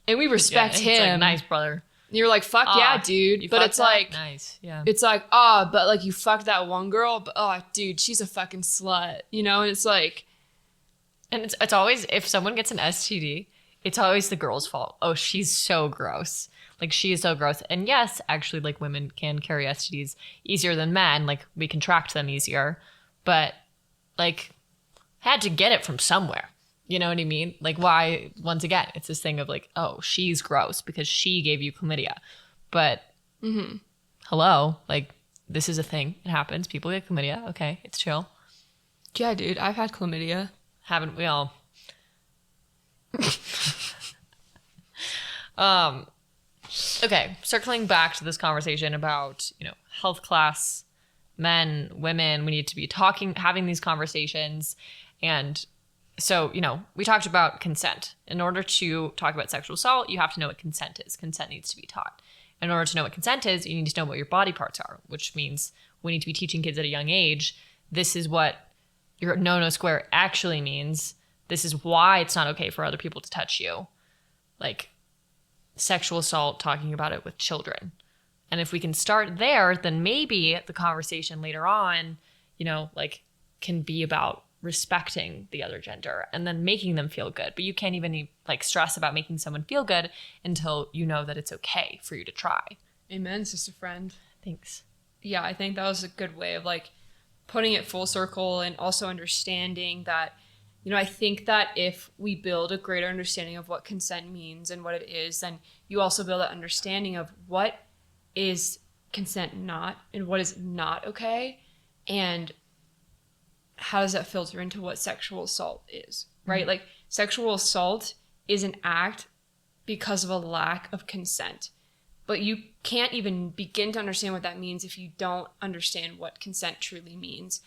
and we respect him. Like, nice, brother. And you're like, fuck yeah, dude. But it's like, nice, yeah. It's like, but like you fucked that one girl, but dude, she's a fucking slut, you know? And it's like, and it's always, if someone gets an STD, it's always the girl's fault. Oh, she's so gross. Like, she is so gross. And yes, actually, like, women can carry STDs easier than men. Like, we contract them easier. But, like, had to get it from somewhere. You know what I mean? Like, why, once again, it's this thing of, like, oh, she's gross because she gave you chlamydia. But, hello, like, this is a thing. It happens. People get chlamydia. Okay, it's chill. Yeah, dude, I've had chlamydia. Haven't we all? Okay, circling back to this conversation about, you know, health class, men, women, we need to be having these conversations. And so, you know, we talked about consent. In order to talk about sexual assault, you have to know what consent is. Consent needs to be taught. In order to know what consent is, you need to know what your body parts are, which means we need to be teaching kids at a young age, this is what your no square actually means. This is why it's not okay for other people to touch you. Like, sexual assault, talking about it with children. And if we can start there, then maybe the conversation later on, you know, like, can be about respecting the other gender and then making them feel good. But you can't even like stress about making someone feel good until you know that it's okay for you to try. Amen, sister friend. Thanks. Yeah, I think that was a good way of like putting it full circle, and also understanding that, you know, I think that if we build a greater understanding of what consent means and what it is, then you also build an understanding of what is consent not and what is not okay. And how does that filter into what sexual assault is, right? Like sexual assault is an act because of a lack of consent. But you can't even begin to understand what that means if you don't understand what consent truly means.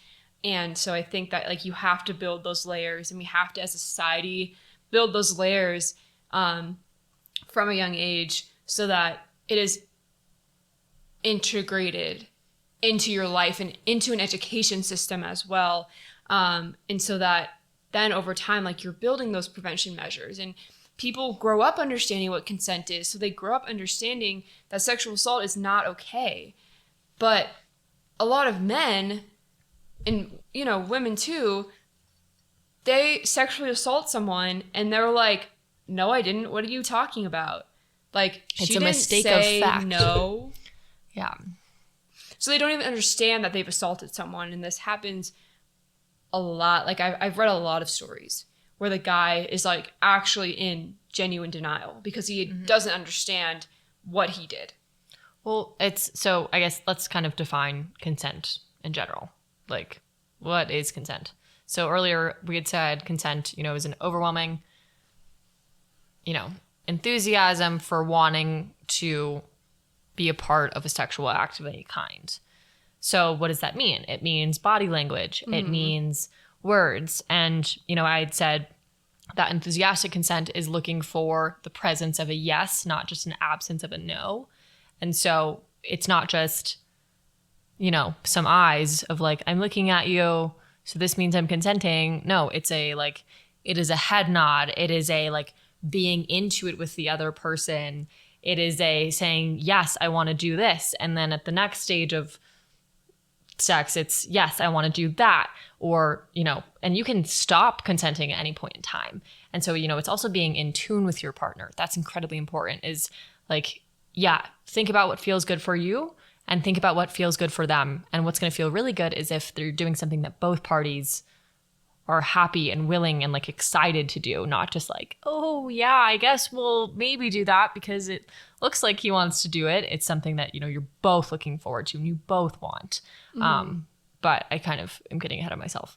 And so I think that like you have to build those layers, and we have to as a society build those layers from a young age so that it is integrated into your life and into an education system as well. And so that then over time, like you're building those prevention measures, and people grow up understanding what consent is. So they grow up understanding that sexual assault is not okay. But a lot of men, and you know, women too, they sexually assault someone and they're like, no, I didn't. What are you talking about? Like, it's she a didn't mistake say of fact. No. Yeah. So they don't even understand that they've assaulted someone. And this happens a lot. Like I've read a lot of stories where the guy is like actually in genuine denial because he doesn't understand what he did. Well, so I guess let's kind of define consent in general. Like, what is consent? So earlier we had said consent, you know, is an overwhelming, you know, enthusiasm for wanting to be a part of a sexual act of any kind. So what does that mean? It means body language. It means words. And, you know, I had said that enthusiastic consent is looking for the presence of a yes, not just an absence of a no. And so it's not just, you know, some eyes of like, I'm looking at you, so this means I'm consenting. No, it's a like, it is a head nod. It is a like being into it with the other person. It is a saying, yes, I want to do this. And then at the next stage of sex, it's, yes, I want to do that. Or, you know, and you can stop consenting at any point in time. And so, you know, it's also being in tune with your partner. That's incredibly important, is like, yeah, think about what feels good for you and think about what feels good for them. And what's going to feel really good is if they're doing something that both parties are happy and willing and like excited to do, not just like, oh yeah, I guess we'll maybe do that because it looks like he wants to do it. It's something that, you know, you're both looking forward to and you both want. But I kind of am getting ahead of myself.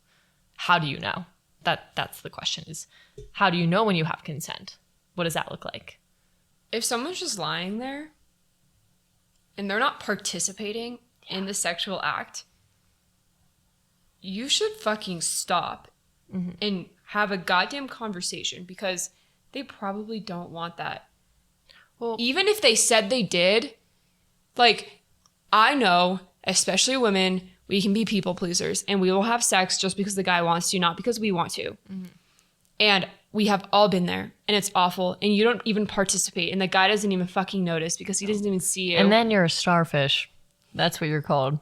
How do you know? That's the question, is how do you know when you have consent? What does that look like? If someone's just lying there and they're not participating in the sexual act, you should fucking stop and have a goddamn conversation, because they probably don't want that. Well, even if they said they did, like, I know, especially women, we can be people pleasers and we will have sex just because the guy wants to, not because we want to. And we have all been there, and it's awful, and you don't even participate, and the guy doesn't even fucking notice because he doesn't even see you. And then you're a starfish. That's what you're called.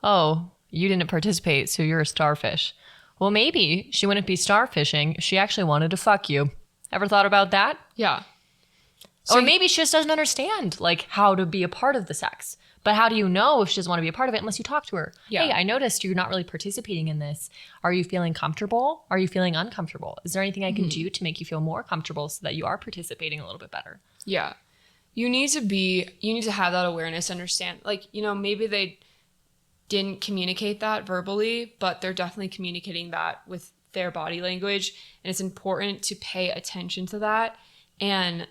Oh, you didn't participate, so you're a starfish. Well, maybe she wouldn't be starfishing if she actually wanted to fuck you. Ever thought about that? Yeah. Or maybe she just doesn't understand like how to be a part of the sex. But how do you know if she doesn't want to be a part of it unless you talk to her? Yeah. Hey, I noticed you're not really participating in this. Are you feeling comfortable? Are you feeling uncomfortable? Is there anything I can do to make you feel more comfortable so that you are participating a little bit better? Yeah. You need to have that awareness, understand, like, you know, maybe they didn't communicate that verbally, but they're definitely communicating that with their body language. And it's important to pay attention to that. And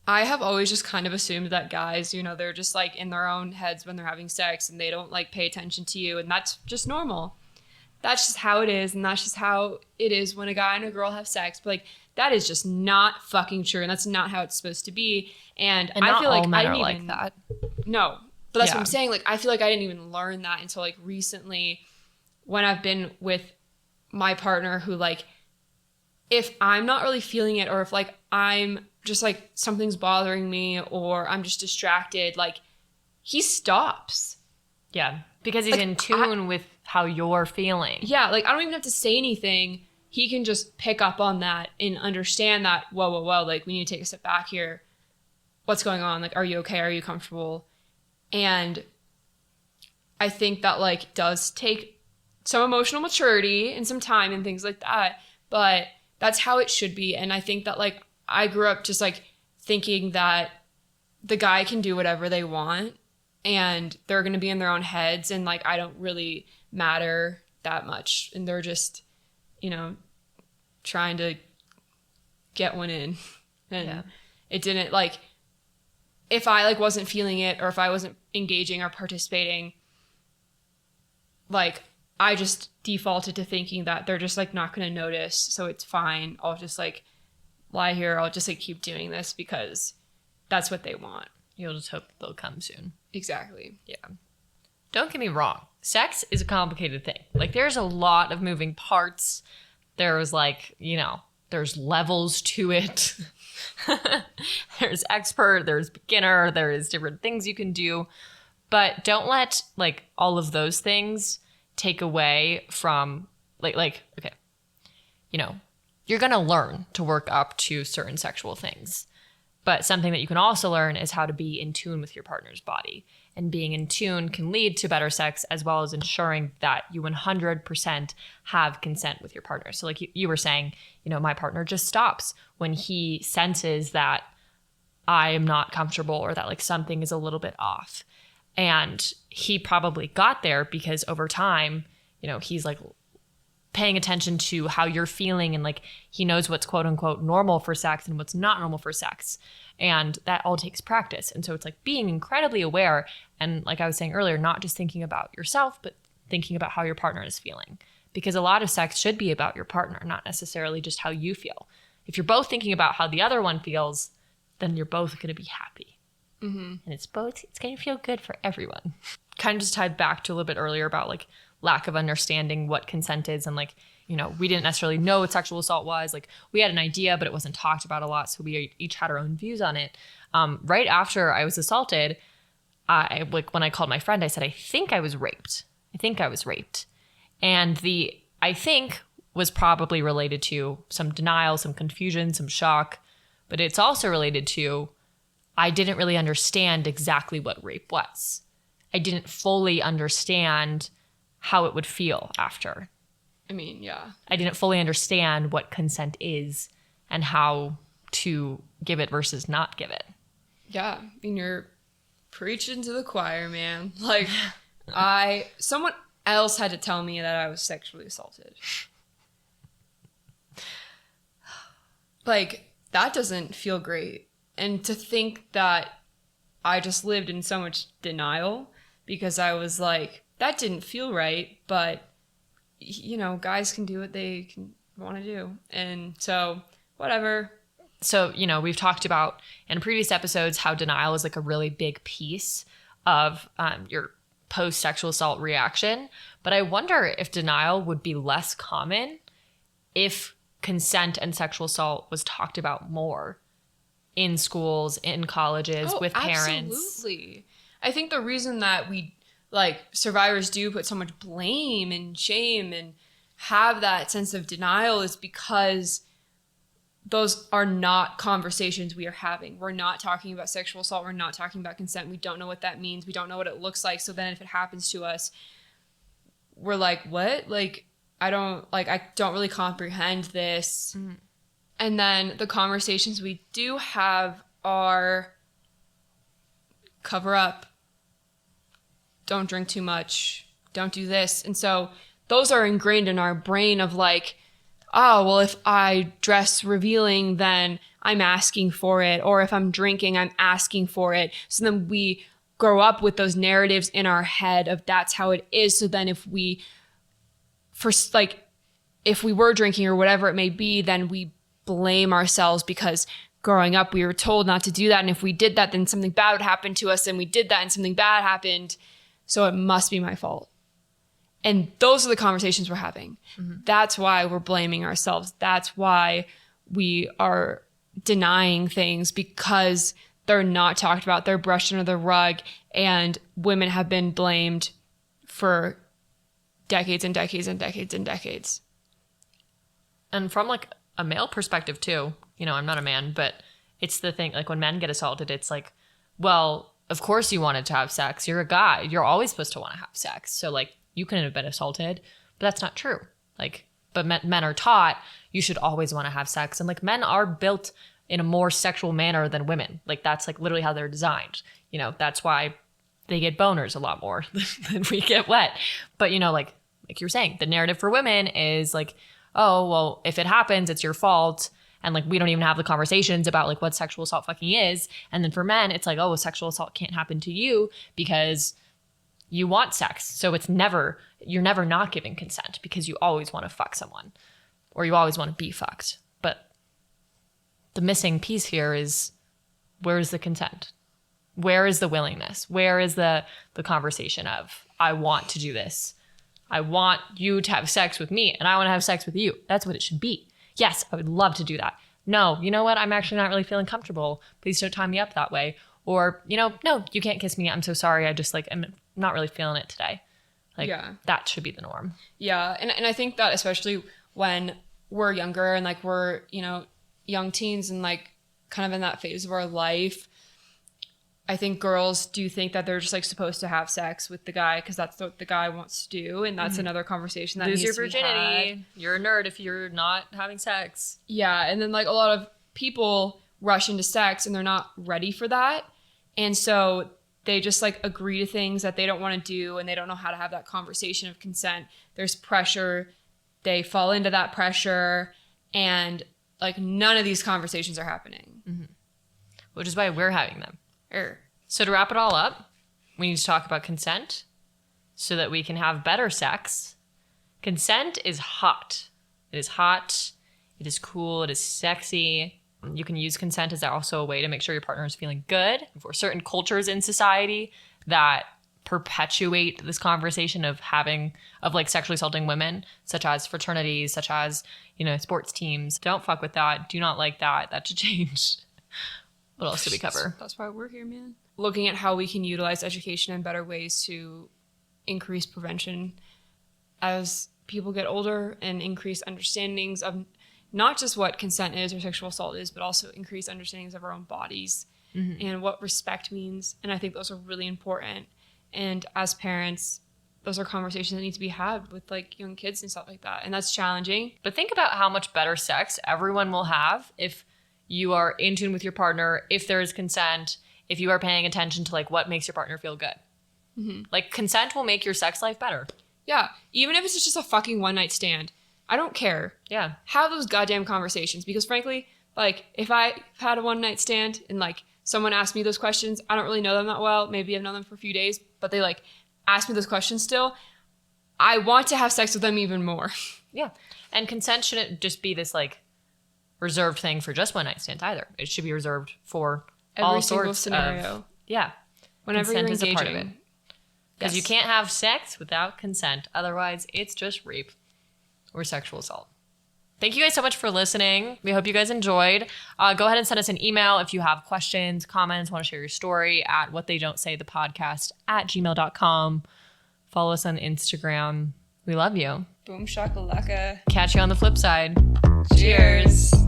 I have always just kind of assumed that guys, you know, they're just like in their own heads when they're having sex and they don't like pay attention to you. And that's just normal. That's just how it is. And that's just how it is when a guy and a girl have sex. But like, that is just not fucking true. And that's not how it's supposed to be. And I not feel like all men I are didn't like even, that. No, but that's Yeah. what I'm saying. Like, I feel like I didn't even learn that until like recently, when I've been with my partner, who like, if I'm not really feeling it, or if like I'm just like something's bothering me, or I'm just distracted, like he stops. Yeah, because he's Like, in tune with how you're feeling. Yeah, like I don't even have to say anything. He can just pick up on that and understand that, whoa, like we need to take a step back here. What's going on? Like, are you okay? Are you comfortable? And I think that like does take some emotional maturity and some time and things like that, but that's how it should be. And I think that like I grew up just like thinking that the guy can do whatever they want and they're going to be in their own heads, and like I don't really matter that much, and they're just, you know, trying to get one in. And it didn't, like, if I like wasn't feeling it, or if I wasn't engaging or participating, like I just defaulted to thinking that they're just like not going to notice, so it's fine. I'll just like lie here. I'll just like keep doing this because that's what they want. You'll just hope they'll come soon. Exactly. Yeah. Don't get me wrong. Sex is a complicated thing. Like, there's a lot of moving parts. There's like, you know, there's levels to it. There's expert, there's beginner, there's different things you can do. But don't let like all of those things take away from like okay, you know, you're going to learn to work up to certain sexual things. But something that you can also learn is how to be in tune with your partner's body. And being in tune can lead to better sex, as well as ensuring that you 100% have consent with your partner. So like you were saying, you know, my partner just stops when he senses that I am not comfortable, or that like something is a little bit off. And he probably got there because over time, you know, he's like paying attention to how you're feeling, and like he knows what's quote unquote normal for sex and what's not normal for sex. And that all takes practice. And so it's like being incredibly aware. And like I was saying earlier, not just thinking about yourself, but thinking about how your partner is feeling. Because a lot of sex should be about your partner, not necessarily just how you feel. If you're both thinking about how the other one feels, then you're both going to be happy. Mm-hmm. And it's going to feel good for everyone. Kind of just tied back to a little bit earlier about like lack of understanding what consent is, and like, you know, we didn't necessarily know what sexual assault was. Like, we had an idea, but it wasn't talked about a lot, so we each had our own views on it. Right after I was assaulted, when I called my friend, I said, I think I was raped. And the I think was probably related to some denial, some confusion, some shock, but it's also related to I didn't really understand exactly what rape was. I didn't fully understand how it would feel after. I mean, yeah. I didn't fully understand what consent is and how to give it versus not give it. Yeah. I mean, you're preaching to the choir, man. Like, someone else had to tell me that I was sexually assaulted. Like, that doesn't feel great. And to think that I just lived in so much denial because I was like, that didn't feel right, but you know, guys can do what they can want to do. And so, whatever. So, you know, we've talked about in previous episodes how denial is like a really big piece of your post-sexual assault reaction. But I wonder if denial would be less common if consent and sexual assault was talked about more in schools, in colleges, with parents. Absolutely. I think the reason that we like survivors do put so much blame and shame and have that sense of denial is because those are not conversations we are having. We're not talking about sexual assault. We're not talking about consent. We don't know what that means. We don't know what it looks like. So then if it happens to us, we're like, what? Like, I don't really comprehend this. Mm. And then the conversations we do have are cover up. Don't drink too much, don't do this. And so those are ingrained in our brain of like, oh, well, if I dress revealing, then I'm asking for it. Or if I'm drinking, I'm asking for it. So then we grow up with those narratives in our head of that's how it is. So then if we were drinking or whatever it may be, then we blame ourselves because growing up we were told not to do that. And if we did that, then something bad would happen to us. And we did that and something bad happened. So it must be my fault. And those are the conversations we're having. Mm-hmm. That's why we're blaming ourselves. That's why we are denying things, because they're not talked about. They're brushed under the rug, and women have been blamed for decades and decades and decades and decades. And from like a male perspective too, you know, I'm not a man, but it's the thing, like when men get assaulted, it's like, well, of course you wanted to have sex. You're a guy. You're always supposed to want to have sex. So like you couldn't have been assaulted, but that's not true. Like, but men are taught you should always want to have sex. And like men are built in a more sexual manner than women. Like that's like literally how they're designed. You know, that's why they get boners a lot more than we get wet. But, you know, like you were saying, the narrative for women is like, oh, well, if it happens, it's your fault. And like, we don't even have the conversations about like what sexual assault fucking is. And then for men, it's like, oh, sexual assault can't happen to you because you want sex. So you're never not giving consent because you always want to fuck someone or you always want to be fucked. But the missing piece here is, where is the consent? Where is the willingness? Where is the conversation of, I want to do this. I want you to have sex with me and I want to have sex with you. That's what it should be. Yes, I would love to do that. No, you know what? I'm actually not really feeling comfortable. Please don't tie me up that way. Or, you know, no, you can't kiss me. I'm so sorry. I just like, I'm not really feeling it today. Like that should be the norm. Yeah. And I think that especially when we're younger and like we're, you know, young teens and like kind of in that phase of our life, I think girls do think that they're just like supposed to have sex with the guy because that's what the guy wants to do, and that's another conversation that lose needs your to be had. virginity. You're a nerd if you're not having sex. Yeah, and then like a lot of people rush into sex and they're not ready for that, and so they just like agree to things that they don't want to do, and they don't know how to have that conversation of consent. There's pressure, they fall into that pressure, and like none of these conversations are happening. Mm-hmm. Which is why we're having them. So to wrap it all up, we need to talk about consent so that we can have better sex. Consent is hot. It is hot. It is cool. It is sexy. You can use consent as also a way to make sure your partner is feeling good. For certain cultures in society that perpetuate this conversation of like sexually assaulting women, such as fraternities, such as, you know, sports teams. Don't fuck with that. Do not like that. That should change. What else did we cover? That's why we're here, man. Looking at how we can utilize education in better ways to increase prevention as people get older and increase understandings of not just what consent is or sexual assault is, but also increase understandings of our own bodies and what respect means. And I think those are really important. And as parents, those are conversations that need to be had with like young kids and stuff like that. And that's challenging. But think about how much better sex everyone will have if you are in tune with your partner, if there is consent, if you are paying attention to like what makes your partner feel good. Mm-hmm. Like consent will make your sex life better. Yeah. Even if it's just a fucking one night stand. I don't care. Yeah. Have those goddamn conversations, because frankly, like if I had a one night stand and like someone asked me those questions, I don't really know them that well. Maybe I've known them for a few days, but they like ask me those questions still. I want to have sex with them even more. Yeah. And consent shouldn't just be this like reserved thing for just one night stands either. It should be reserved for every all single sorts scenario. Whenever consent you're is engaging. a part of it. Because you can't have sex without consent. Otherwise, it's just rape or sexual assault. Thank you guys so much for listening. We hope you guys enjoyed. Go ahead and send us an email if you have questions, comments, want to share your story at whattheydon'tsaythepodcast@gmail.com. Follow us on Instagram. We love you. Boom shakalaka. Catch you on the flip side. Cheers.